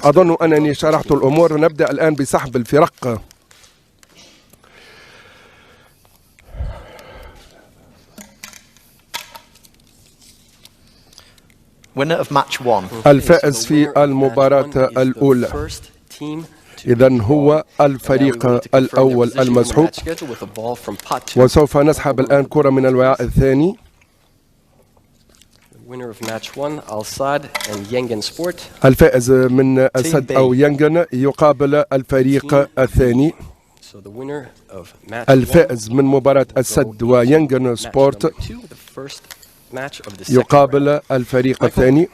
أظن أنني شرحت الأمور. نبدأ الآن بسحب الفرق. الفائز في المباراة الأولى إذن هو الفريق الأول المسحوب، وسوف نسحب الآن كرة من الوعاء الثاني. الفائز من السد أو ينجن يقابل الفريق الثاني. الفائز من مباراة السد وينجن سبورت يقابل الفريق الثاني.